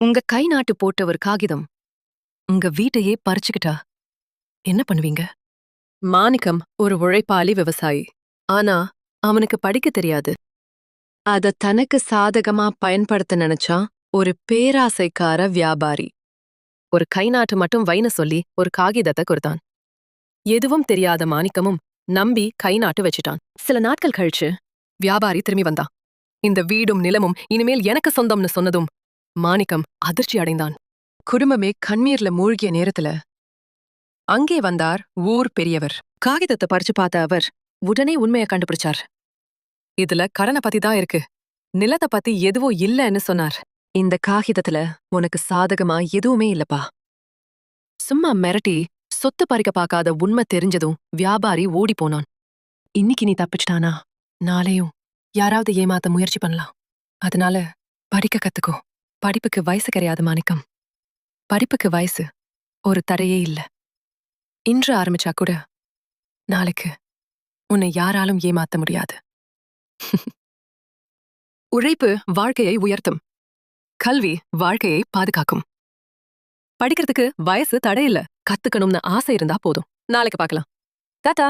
உங்க கை நாட்டு போட்ட ஒரு காகிதம் உங்க வீட்டையே பறிச்சுக்கிட்டா என்ன பண்ணுவீங்க? மாணிக்கம் ஒரு உழைப்பாளி விவசாயி. ஆனா அவனுக்கு படிக்க தெரியாது. அத தனக்கு சாதகமா பயன்படுத்த நினைச்சான் ஒரு பேராசைக்கார வியாபாரி. ஒரு கை நாட்டு மட்டும் வைன்னு சொல்லி ஒரு காகிதத்தை கொடுத்தான். எதுவும் தெரியாத மாணிக்கமும் நம்பி கை நாட்டு வச்சிட்டான். சில நாட்கள் கழிச்சு வியாபாரி திரும்பி வந்தான். இந்த வீடும் நிலமும் இனிமேல் எனக்கு சொந்தம்னு சொன்னதும் மாணிக்கம் அதிர்ச்சி அடைந்தான். குடும்பமே கண்ணீர்ல மூழ்கிய நேரத்துல அங்கே வந்தார் ஊர் பெரியவர். காகிதத்தை பறிச்சு பார்த்த அவர் உடனே உண்மையை கண்டுபிடிச்சார். இதுல கடனை பத்தி தான் இருக்கு, நிலத்தை பத்தி எதுவும் இல்லைன்னு சொன்னார். இந்த காகிதத்துல உனக்கு சாதகமா எதுவுமே இல்லப்பா. சும்மா மிரட்டி சொத்து பறிக்க பார்க்காத உண்மை தெரிஞ்சதும் வியாபாரி ஓடி போனான். இன்னைக்கு நீ தப்பிச்சிட்டானா நாளையும் யாராவது ஏமாத்த முயற்சி பண்ணலாம். அதனால படிக்க கத்துக்கோ. படிப்புக்கு வயசு கிடையாது மாணிக்கம். படிப்புக்கு வயசு ஒரு தடையே இல்ல. இன்று ஆரம்பிச்சா கூட நாளைக்கு உன்னை யாராலும் ஏமாத்த முடியாது. உழைப்பு வாழ்க்கையை உயர்த்தும். கல்வி வாழ்க்கையை பாதுகாக்கும். படிக்கிறதுக்கு வயசு தடையில்ல. கத்துக்கணும்னு ஆசை இருந்தா போதும். நாளைக்கு பார்க்கலாம். டாடா.